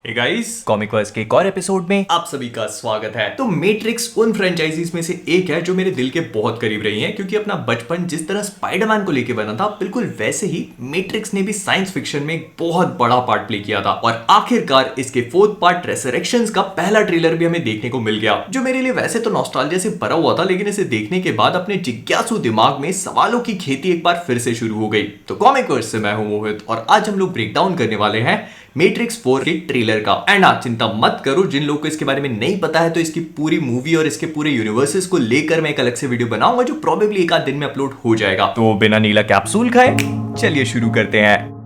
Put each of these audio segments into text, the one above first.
Hey guys, comic verse के एक और एपिसोड में आप सभी का स्वागत है। तो मैट्रिक्स उन फ्रेंचाइजीज में से एक है जो मेरे दिल के बहुत करीब रही है, क्योंकि अपना बचपन जिस तरह स्पाइडरमैन को लेके बना था, बिल्कुल वैसे ही मैट्रिक्स ने भी साइंस फिक्शन में एक बहुत बड़ा पार्ट प्ले किया था। और आखिरकार इसके फोर्थ पार्ट रेसरेक्शंस का पहला ट्रेलर भी हमें देखने को मिल गया, जो मेरे लिए वैसे तो नॉस्टैल्जिया से भरा हुआ था, लेकिन इसे देखने के बाद अपने जिज्ञासु दिमाग में सवालों की खेती एक बार फिर से शुरू हो गई। तो कॉमिक वर्स से मैं हूं मोहित, और आज हम लोग ब्रेक डाउन करने वाले हैं मैट्रिक्स 4 के ट्रेलर का। एंड आप चिंता मत करो, जिन लोगों को इसके बारे में नहीं पता है, तो इसकी पूरी मूवी और इसके पूरे यूनिवर्सेस को लेकर मैं एक अलग से वीडियो बनाऊंगा, जो प्रोबेबली एक आध दिन में अपलोड हो जाएगा। तो बिना नीला कैप्सूल खाए चलिए शुरू करते हैं।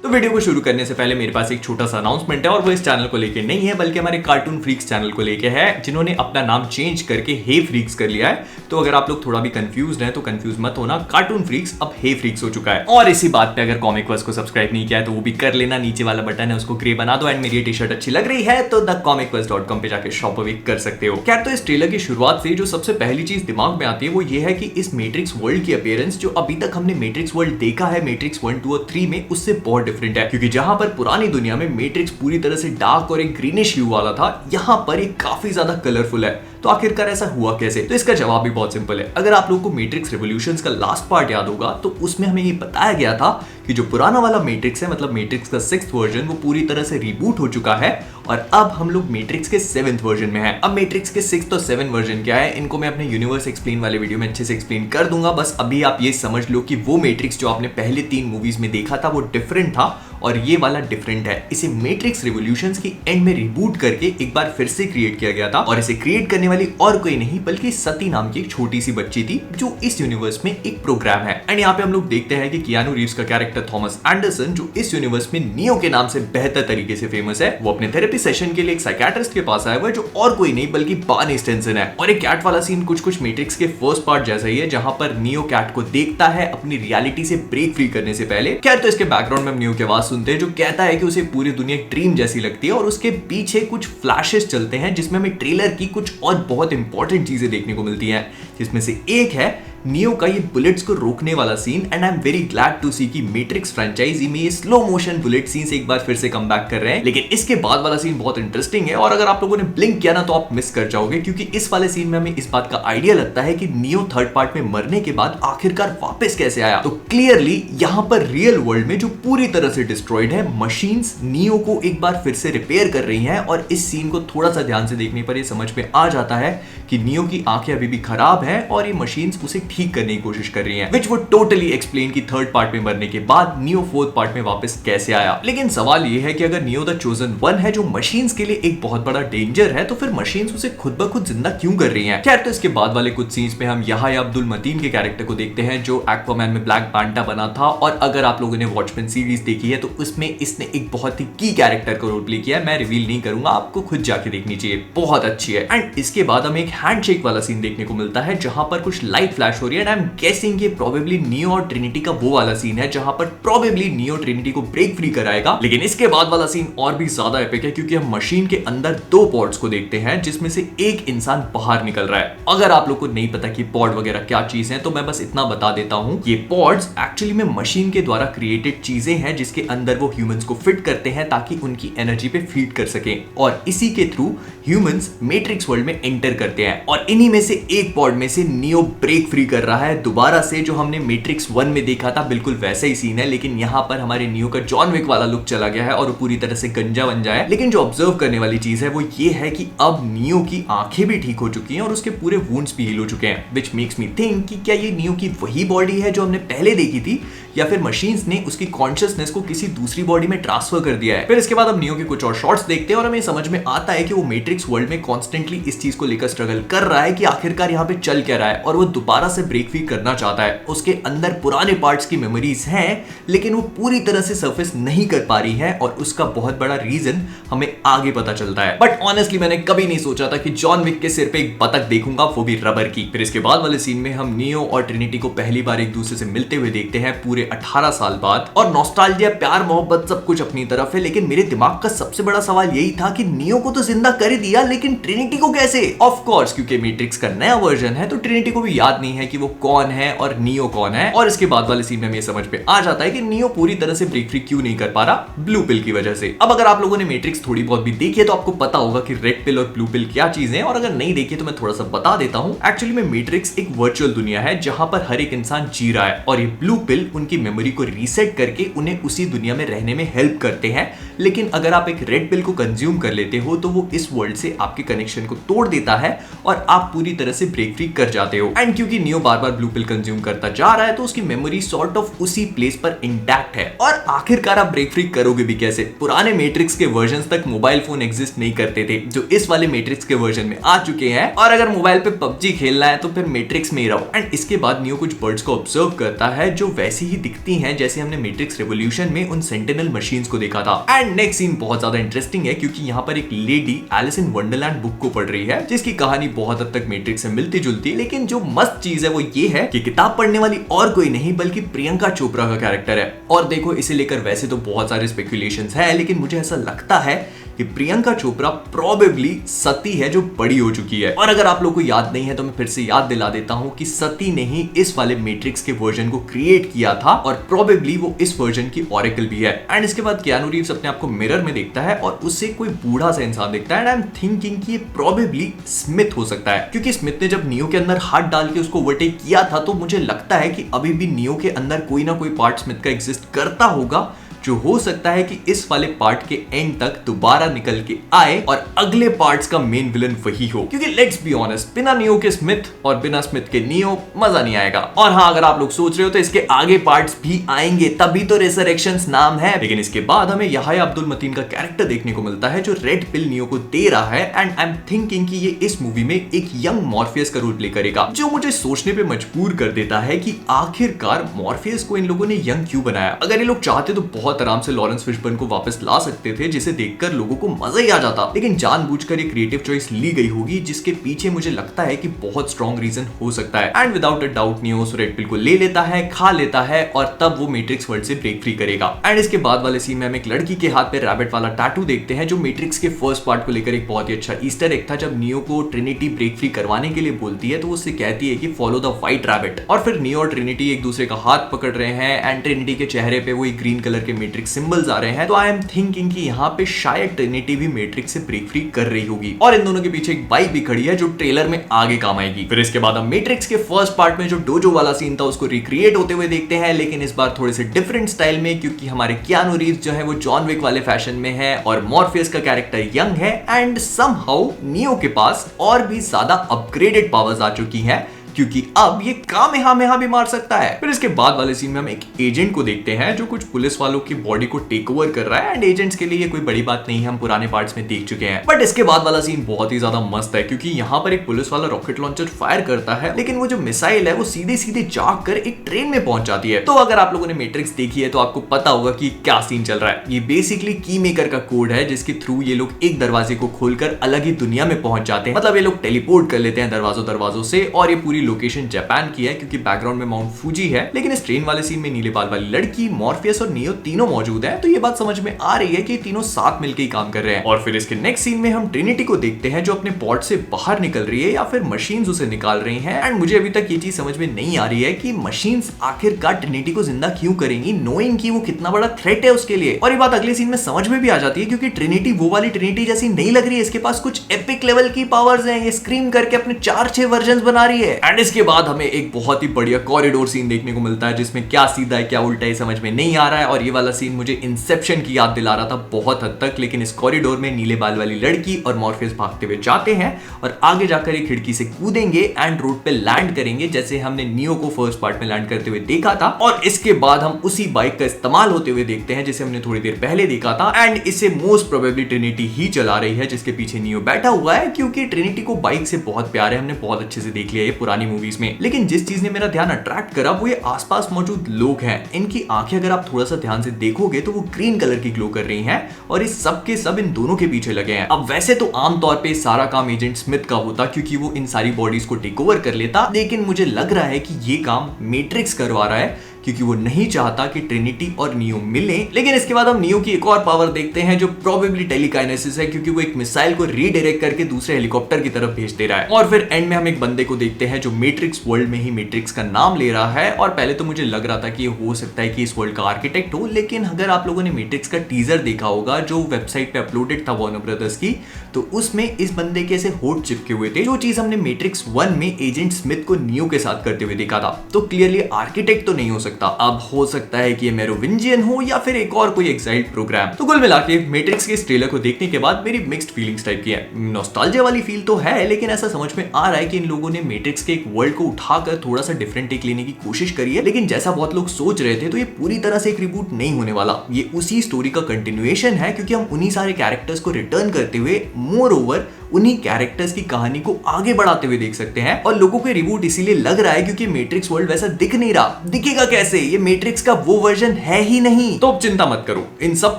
वीडियो को शुरू करने से पहले मेरे पास एक छोटा सा अनाउंसमेंट है, और वो इस चैनल को लेके नहीं है, बल्कि हमारे कार्टून फ्रीक्स चैनल को लेके है, जिन्होंने अपना नाम चेंज करके हे फ्रीक्स कर लिया है। तो अगर आप लोग थोड़ा भी कंफ्यूज्ड हैं तो कंफ्यूज मत होना, कार्टून फ्रीक्स अब हे फ्रीक्स हो चुका है। और इसी बात पे अगर कॉमिक वर्स को सब्सक्राइब नहीं किया है तो वो भी कर लेना, नीचे वाला बटन है उसको ग्रे बना दो। एंड मेरी टी शर्ट अच्छी लग रही है तो thecomicverse.com पे जाकर शॉप भी कर सकते हो। खैर, तो इस ट्रेलर की शुरुआत से जो सबसे पहली चीज दिमाग में आती है वो ये है कि इस मैट्रिक्स वर्ल्ड की अपीयरेंस, जो अभी तक हमने मैट्रिक्स वर्ल्ड देखा है मैट्रिक्स 1, 2 और 3 में, उससे बहुत डिफरेंट है। क्योंकि जहां पर पुरानी दुनिया में मैट्रिक्स पूरी तरह से डार्क और एक ग्रीनिश ह्यू वाला था, यहां पर ये काफी ज्यादा कलरफुल है। तो आखिरकार ऐसा हुआ कैसे? तो इसका जवाब भी बहुत सिंपल है। अगर आप लोगों को मैट्रिक्स रिवॉल्यूशंस का लास्ट पार्ट याद होगा, तो उसमें हमें ये बताया गया था कि जो पुराना वाला मैट्रिक्स है, मतलब मैट्रिक्स का 6th वर्जन, वो पूरी तरह से रिबूट हो चुका है, और अब हम लोग मैट्रिक्स के 7th वर्जन में हैं। अब मैट्रिक्स के 6th और 7th वर्जन क्या है, इनको मैं अपने यूनिवर्स एक्सप्लेन वाले वीडियो में अच्छे से एक्सप्लेन कर दूंगा। बस अभी आप ये समझ लो कि वो मैट्रिक्स जो आपने पहले 3 मूवीज में देखा था वो डिफरेंट था, और ये वाला डिफरेंट है। इसे मैट्रिक्स रिवॉल्यूशंस की एंड में रिबूट करके एक बार फिर से क्रिएट किया गया था, और इसे क्रिएट करने वाली और कोई नहीं बल्कि सती नाम की एक छोटी सी बच्ची थी, जो इस यूनिवर्स में एक प्रोग्राम है। एंड यहाँ पे हम लोग देखते हैं कि कियानू रीव्स का कैरेक्टर थॉमस एंडरसन, जो इस यूनिवर्स में नियो के नाम से बेहतर तरीके से फेमस है, वो अपने थेरेपी सेशन के लिए एक साइकियाट्रिस्ट के पास आया हुआ है, जो और कोई नहीं बल्कि बार्नी स्टिनसन है। और एक कैट वाला सीन कुछ मैट्रिक्स के फर्स्ट पार्ट जैसा ही है, जहां पर नियो कैट को देखता है अपनी रियलिटी से ब्रेक फ्री करने से पहले। खैर, तो इसके बैकग्राउंड में हम नियो की आवाज सुनते हैं, जो कहता है कि उसे पूरी दुनिया एक ड्रीम जैसी लगती है, और उसके पीछे कुछ फ्लैशेस चलते हैं जिसमें हमें ट्रेलर की कुछ और बहुत इंपॉर्टेंट चीजें देखने को मिलती हैं, जिसमें से एक है नियो का ये बुलेट्स को रोकने वाला सीन। And I am very glad to see कि मैट्रिक्स फ्रेंचाइजी में ये स्लो मोशन बुलेट सीन्स एक बार फिर से कम बैक कर रहे हैं। लेकिन इसके बाद वाला सीन बहुत इंटरेस्टिंग है, और अगर आप लोगों ने ब्लिंक किया ना तो आप मिस कर जाओगे, क्योंकि इस वाले सीन में हमें इस बात का आइडिया लगता है कि नियो थर्ड पार्ट में मरने के बाद आखिरकार वापस कैसे आया। तो क्लियरली यहां पर रियल वर्ल्ड में जो पूरी तरह से डिस्ट्रॉयड है, मशीन्स नियो को एक बार फिर से रिपेयर कर रही हैं। और इस सीन को थोड़ा सा ध्यान से देखने पर ये समझ में आ जाता है कि नियो की आंखें अभी भी खराब हैं, और ये मशीन्स उसे ठीक करने की कोशिश कर रही हैं, which would totally explain कि थर्ड पार्ट में मरने के बाद नियो फोर्थ पार्ट में वापस कैसे आया। लेकिन सवाल ये है कि अगर नियो द चोजन वन है, जो मशीन्स के लिए एक बहुत बड़ा डेंजर है, तो फिर मशीन्स उसे खुद ब खुद जिंदा क्यों कर रही हैं? खैर, तो इसके बाद वाले कुछ सीन्स में हम याह्या अब्दुल मतीन के कैरेक्टर को देखते हैं, जो एक्वामैन में ब्लैक पैंटा बना था। और अगर आप लोगों ने वॉचमैन सीरीज देखी है तो उसमें इसने एक बहुत ही की कैरेक्टर का रोल प्ले किया है। मैं रिवील नहीं करूंगा, आपको खुद जाके देखनी चाहिए, बहुत अच्छी है। एंड इसके बाद हमें एक हैंडशेक वाला सीन देखने को मिलता है, जहां पर कुछ लाइट फ्लैश हो रही है। एंड आई एम गेसिंग ये प्रोबेबली नियो और ट्रिनिटी का वो वाला सीन है, जहां पर प्रोबेबली नियो ट्रिनिटी को ब्रेक फ्री कराएगा। लेकिन इसके बाद वाला सीन और भी ज्यादा एपिक है, क्योंकि हम मशीन के अंदर 2 पॉड्स को देखते हैं, जिसमें से एक इंसान बाहर निकल रहा है। अगर आप लोग को नहीं पता कि पॉड वगैरह क्या चीज है, तो मैं बस इतना बता देता हूं, ये पॉड्स एक्चुअली में मशीन के द्वारा क्रिएटेड चीजें हैं, जिसके अंदर वो ह्यूमंस को फिट करते हैं ताकि उनकी एनर्जी पे फीड कर सकें, और इसी के थ्रू ह्यूमंस मैट्रिक्स वर्ल्ड में एंटर करते हैं। और इन्हीं में से एक पॉड में से नियो ब्रेक फ्री कर रहा है दोबारा से। जो हमने मैट्रिक्स 1 में देखा था बिल्कुल वैसा ही सीन है, लेकिन यहाँ पर हमारे नियो का जॉन विक वाला लुक चला गया है, और वो पूरी तरह से गंजा बन जाए। लेकिन जो ऑब्जर्व करने वाली चीज है वो ये है कि अब नियो की आंखें भी ठीक हो चुकी हैं, और उसके पूरे वुंड्स भी हील हो चुके हैं, विच मेक्स मी थिंक कि क्या ये नियो की वही बॉडी है जो हमने पहले देखी थी, या फिर मशीन्स ने उसकी कॉन्शियसनेस को किसी दूसरी बॉडी में ट्रांसफर कर दिया है। फिर इसके बाद हम नियो के कुछ और शॉट्स देखते हैं, और हमें समझ में आता है कि वो मैट्रिक्स वर्ल्ड में कॉन्स्टेंटली इस चीज को लेकर स्ट्रगल कर रहा है कि आखिरकार यहाँ पे चल क्या रहा है, और वो दोबारा से ब्रेक फ्री करना चाहता है। उसके अंदर पुराने पार्ट्स की मेमोरीज हैं, लेकिन वो पूरी तरह से सरफेस नहीं कर पा रही है, और उसका बहुत बड़ा रीजन हमें आगे पता चलता है। बट ऑनेस्टली मैंने कभी नहीं सोचा था कि जॉन विक के सिर पे एक बतख देखूंगा, वो भी रबर की। फिर इसके बाद वाले सीन में हम नियो और ट्रिनिटी को पहली बार एक दूसरे से मिलते हुए देखते हैं पूरे 18 साल बाद। और नॉस्टैल्जिया, प्यार मोहब्बत सब कुछ अपनी तरफ है, लेकिन मेरे दिमाग का सबसे बड़ा सवाल यही था कि नियो को तो जिंदा कर दिया, लेकिन ट्रिनिटी को कैसे? ऑफ कोर्स, क्योंकि मैट्रिक्स का नया वर्जन है तो ट्रिनिटी को भी याद नहीं है कि वो कौन है और नियो कौन है। और इसके बाद वाले सीन में हमें समझ में आ जाता है कि नियो पूरी तरह से ब्रेक फ्री क्यों नहीं कर पा रहा, ब्लू पिल की वजह से। अब अगर आप लोगों ने मैट्रिक्स थोड़ी बहुत भी देखी है तो आपको पता होगा कि रेड पिल और ब्लू पिल क्या चीज है, और अगर नहीं देखी तो मैं थोड़ा सा बता देता हूं। एक्चुअली में मैट्रिक्स एक वर्चुअल दुनिया है जहां पर हर एक इंसान जी रहा है, और ये ब्लू पिल उनकी मेमोरी को रीसेट करके उन्हें उसी दुनिया में रहने में हेल्प करते हैं। लेकिन अगर आप एक रेड पिल को कंज्यूम कर लेते हो तो वो इस वर्ल्ड से आपके कनेक्शन को तोड़ देता है और आप पूरी तरह से ब्रेक फ्री कर जाते हो। एंड क्योंकि नियो बार बार ब्लू पिल कंज्यूम करता जा रहा है तो उसकी मेमोरी सॉर्ट ऑफ उसी प्लेस पर इंटैक्ट है। और आखिरकार आप ब्रेक फ्री करोगे भी कैसे? पुराने मैट्रिक्स के वर्जन्स तक मोबाइल फोन एग्जिस्ट नहीं करते थे जो इस वाले मैट्रिक्स के वर्जन में आ चुके हैं, और अगर मोबाइल पे पबजी खेलना है तो फिर मैट्रिक्स में ही रहो। एंड इसके बाद नियो कुछ बर्ड्स को ऑब्जर्व करता है जो वैसी ही दिखती हैं जैसे हमने मैट्रिक्स रेवोल्यूशन में उन सेंटिनल मशीन्स को देखा था। एंड नेक्स्ट सीन बहुत ज्यादा इंटरेस्टिंग है क्योंकि यहाँ पर एक lady Alice in Wonderland book को पढ़ रही है जिसकी कहानी बहुत हद तक मैट्रिक्स से मिलती जुलती है। लेकिन जो मस्त चीज है वो ये है कि किताब पढ़ने वाली और कोई नहीं बल्कि प्रियंका चोपड़ा का कैरेक्टर है। और देखो, इसे लेकर वैसे तो बहुत सारे स्पेकुलेशंस है, लेकिन मुझे ऐसा लगता है कि प्रियंका चोपड़ा प्रोबेबली सती है जो बड़ी हो चुकी है। और अगर आप लोगों को याद नहीं है तो मैं फिर से याद दिला देता हूं कि सती ने ही इस वाले मैट्रिक्स के वर्जन को क्रिएट किया था, और प्रोबेबली वो इस वर्जन की ऑरेकल भी है। एंड इसके बाद कियानू रीव्स अपने आप को मिरर में देखता है और उससे कोई बूढ़ा सा इंसान दिखता है। एंड आई एम थिंकिंग कि ये प्रोबेबली स्मिथ हो सकता है, क्योंकि स्मिथ ने जब नियो के अंदर हाथ डाल के उसको ओवरटेक किया था तो मुझे लगता है कि अभी भी नियो के अंदर कोई ना कोई पार्ट स्मिथ का एग्जिस्ट करता होगा, जो हो सकता है कि इस वाले पार्ट के एंड तक दोबारा निकल के आए और अगले पार्ट्स का मेन विलन वही हो। क्योंकि लेट्स बी ऑनेस्ट, बिना नियो के स्मिथ और बिना स्मिथ के नियो मजा नहीं आएगा। और हाँ, अगर आप लोग सोच रहे हो तो इसके आगे पार्ट्स भी आएंगे, तभी तो रिसरेक्शंस नाम है। लेकिन इसके बाद हमें यहाया अब्दुल मतीन का कैरेक्टर देखने को मिलता है जो रेड पिल नियो को दे रहा है। एंड आई एम थिंकिंग कि ये इस मूवी में एक यंग मॉर्फियस का रोल प्ले करेगा, जो मुझे सोचने पे मजबूर कर देता है कि आखिरकार मॉर्फियस को इन लोगों ने यंग क्यों बनाया। अगर ये लोग चाहते तो बहुत आराम से लॉरेंस फिशबर्न को वापस ला सकते थे, जिसे देखकर लोगों को मजा ही आ जाता। लेकिन जानबूझकर ये क्रिएटिव चॉइस ली गई होगी, जिसके पीछे मुझे लगता है कि बहुत स्ट्रॉन्ग रीजन हो सकता है। And without a doubt neo उस रेड पिल को ले लेता है, खा लेता है, और तब वो मैट्रिक्स वर्ल्ड से ब्रेक फ्री करेगा। एंड इसके बाद वाले सीन में हम एक लड़की के हाथ पे रैबिट वाला टैटू देखते हैं, जो मैट्रिक्स के फर्स्ट पार्ट को लेकर एक बहुत ही अच्छा ईस्टर एग था। जब नियो को ट्रिनिटी ब्रेक फ्री करवाने के लिए बोलती है तो उससे कहती है कि फॉलो द व्हाइट रैबिट, और फिर नियो और ट्रिनिटी एक दूसरे का हाथ पकड़ रहे हैं। एंड ट्रिनिटी के चेहरे पे वो एक ग्रीन कलर के मैट्रिक्स सिंबल्स आ रहे हैं। तो आई एम थिंकिंग कि यहाँ पे शायद ट्रिनिटी भी मैट्रिक्स से ब्रेक फ्री कर रही होगी, और इन दोनों के पीछे एक बाइक भी खड़ी है जो ट्रेलर में आगे काम आएगी। फिर इसके बाद हम मैट्रिक्स के फर्स्ट पार्ट में जो डोजो वाला सीन था उसको रिक्रिएट होते हुए देखते हैं, लेकिन इस बार थोड़े से डिफरेंट स्टाइल में, क्योंकि हमारे कियानू रीव्स जो है वो जॉन विक वाले फैशन में है, और मॉर्फियस का कैरेक्टर यंग है। एंड समहाउ नियो के पास और भी ज्यादा अपग्रेडेड पावर्स आ चुकी हैं, क्योंकि अब ये कामेहामेहा भी मार सकता है। फिर इसके बाद वाले सीन में हम एक एजेंट को देखते हैं जो कुछ पुलिस वालों की बॉडी को टेक ओवर कर रहा है। एंड एजेंट्स के लिए ये कोई बड़ी बात नहीं है, हम पुराने पार्ट्स में देख चुके हैं। बट इसके बाद वाला सीन बहुत ही ज्यादा मस्त है, क्योंकि यहाँ पर एक पुलिस वाला रॉकेट लॉन्चर फायर करता है, लेकिन वो जो मिसाइल है वो सीधे सीधे जाग कर एक ट्रेन में पहुंच जाती है। तो अगर आप लोगों ने मैट्रिक्स देखी है तो आपको पता होगा कि क्या सीन चल रहा है। ये बेसिकली की मेकर का कोड है, जिसके थ्रू ये लोग एक दरवाजे को खोलकर अलग ही दुनिया में पहुंच जाते हैं। मतलब ये लोग टेलीपोर्ट कर लेते हैं दरवाजों से, और ये पूरी लोकेशन जापान की है, क्योंकि बैकग्राउंड में माउंट फूजी है। लेकिन इस ट्रेन वाले सीन में नीले बाल वाली लड़की, मॉर्फियस और नियो तीनों मौजूद हैं, तो ये बात समझ में आ रही है कि तीनों साथ मिलकर ही काम कर रहे हैं। और फिर इसके नेक्स्ट सीन में हम ट्रिनिटी को देखते हैं जो अपने पॉड से बाहर निकल रही है, या फिर मशीन्स उसे निकाल रही हैं। एंड मुझे अभी तक ये चीज समझ में नहीं आ रही है कि मशीन्स आखिरकार ट्रिनिटी को जिंदा क्यों करेंगी, नोइंग कि वो कितना बड़ा थ्रेट है उसके लिए। और ये बात अगले सीन में समझ में भी आ जाती है, क्योंकि ट्रिनिटी वो वाली ट्रिनिटी जैसी नहीं लग रही है, इसके पास कुछ एपिक लेवल की पावर्स हैं। ये स्क्रीम करके अपने 4-6 वर्जन्स बना रही है। एंड इसके बाद हमें एक बहुत ही बढ़िया कॉरिडोर सीन देखने को मिलता है, जिसमें क्या सीधा है क्या उल्टा है समझ में नहीं आ रहा है। और ये वाला सीन मुझे इंसेप्शन की याद दिला रहा था बहुत हद तक। लेकिन इस कॉरिडोर में नीले बाल वाली लड़की और मॉर्फियस भागते हुए जाते हैं और आगे जाकर एक खिड़की से कूदेंगे एंड रोड पे लैंड करेंगे, जैसे हमने नियो को फर्स्ट पार्ट में लैंड करते हुए देखा था। और इसके बाद हम उसी बाइक का इस्तेमाल होते हुए देखते हैं जिसे हमने थोड़ी देर पहले देखा था। एंड इसे मोस्ट प्रोबेबली ट्रिनिटी ही चला रही है, जिसके पीछे नियो बैठा हुआ है, क्योंकि ट्रिनिटी को बाइक से बहुत प्यार है। हमने बहुत अच्छे से देख लिया ये पुरानी मूवीज में। लेकिन जिस चीज ने मेरा ध्यान अट्रैक्ट करा वो ये आसपास मौजूद लोग हैं। इनकी आंखें अगर आप थोड़ा सा ध्यान से देखोगे तो वो ग्रीन कलर की ग्लो कर रही हैं, और इस सब के सब इन दोनों के पीछे लगे हैं। अब वैसे तो आमतौर पे सारा काम एजेंट स्मिथ का होता, क्योंकि वो इन सारी बॉडीज को टेक ओवर कर लेता, लेकिन मुझे लग रहा है कि ये काम मैट्रिक्स करवा रहा है, क्योंकि वो नहीं चाहता कि ट्रिनिटी और नियो मिले। लेकिन इसके बाद हम नियो की एक और पावर देखते हैं जो प्रोबेबली टेलीकाइनेसिस है, क्योंकि वो एक मिसाइल को रीडायरेक्ट करके दूसरे हेलीकॉप्टर की तरफ भेज दे रहा है। और फिर एंड में हम एक बंदे को देखते हैं जो मैट्रिक्स वर्ल्ड में ही मैट्रिक्स का नाम ले रहा है। और पहले तो मुझे लग रहा था कि ये हो सकता है कि इस वर्ल्ड का आर्किटेक्ट हो, लेकिन अगर आप लोगों ने मैट्रिक्स का टीजर देखा होगा जो वेबसाइट पे अपलोडेड था वार्नर ब्रदर्स की, तो उसमें इस बंदे के ऐसे होठ चिपके हुए थे, जो चीज हमने मैट्रिक्स 1 में एजेंट स्मिथ को नियो के साथ करते हुए देखा था। तो क्लियरली आर्किटेक्ट तो नहीं हो सकता। अब हो सकता है कि ये मेरोविंजियन हो या फिर एक और कोई एक्साइल्ड प्रोग्राम। तो कुल मिला के मैट्रिक्स के इस ट्रेलर को देखने के बाद मेरी मिक्स्ड फीलिंग्स टाइप की है। नॉस्टैल्जिया वाली फील तो है, लेकिन ऐसा समझ में आ रहा है कि इन लोगों ने मैट्रिक्स के एक वर्ल्ड को उठाकर थोड़ा सा डिफरेंट टेक लेने की कोशिश करी है। लेकिन जैसा बहुत लोग सोच रहे थे, तो ये पूरी तरह से एक रिबूट नहीं होने वाला। ये उसी स्टोरी का कंटिन्यूएशन है, क्योंकि हम उन्हीं सारे कैरेक्टर्स को रिटर्न करते हुए मोर ओवर उन्हीं कैरेक्टर्स की कहानी को आगे बढ़ाते हुए देख सकते हैं। और लोगों को रिबूट इसीलिए लग रहा है क्योंकि मैट्रिक्स वर्ल्ड वैसा दिख नहीं रहा। दिखेगा कैसे? ये मैट्रिक्स का वो वर्जन है ही नहीं। तो अब चिंता मत करो, इन सब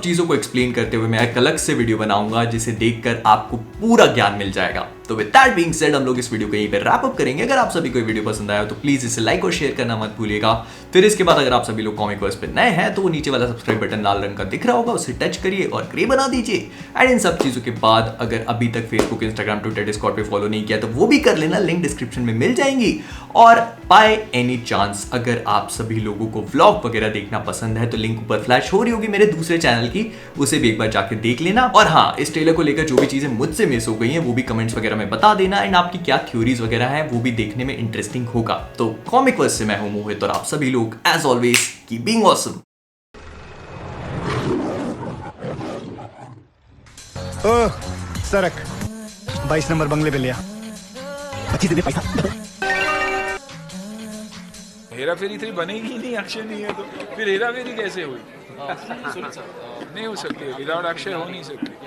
चीजों को एक्सप्लेन करते हुए मैं एक अलग से वीडियो बनाऊंगा जिसे देखकर आपको पूरा ज्ञान मिल जाएगा। तो विद दैट बीइंग सेड हम लोग इस वीडियो को यहीं पे रैप अप करेंगे। अगर आप सभी को वीडियो पसंद आया तो प्लीज इसे लाइक और शेयर करना मत भूलिएगा। फिर इसके बाद अगर आप सभी लोग कॉमिक वर्स पे नए हैं तो वो नीचे वाला सब्सक्राइब बटन लाल रंग का दिख रहा होगा, उसे टच करिए और ग्रे बना दीजिए। एंड इन सब चीजों के बाद अगर अभी तक फेसबुक, इंस्टाग्राम, ट्विटर, डिस्कॉर्ड पे फॉलो नहीं किया तो वो भी कर लेना, लिंक डिस्क्रिप्शन में मिल जाएंगी। और बाय एनी चांस अगर आप सभी लोगों को व्लॉग वगैरह देखना पसंद है तो लिंक ऊपर फ्लैश हो रही होगी मेरे दूसरे चैनल की, उसे भी एक बार जाके देख लेना। और हाँ, इस ट्रेलर को लेकर जो भी चीजें मुझसे मिस हो गई हैं वो भी कमेंट्स वगैरह में बता देना। एंड आपकी क्या थ्योरीज वगैरह हैं वो भी देखने में इंटरेस्टिंग होगा। तो कॉमिक वर्स से मैं हूं मोहित और आप सभी लोग as always keep being awesome. सरक 22 नंबर बंगले पे लिया 25 दे पैसा। हेरा फेरी 3 बनेगी नहीं, अक्षय नहीं है तो फिर हेरा फेरी कैसे हुई? नहीं हो सकती, विदाउट अक्षय हो नहीं सकती।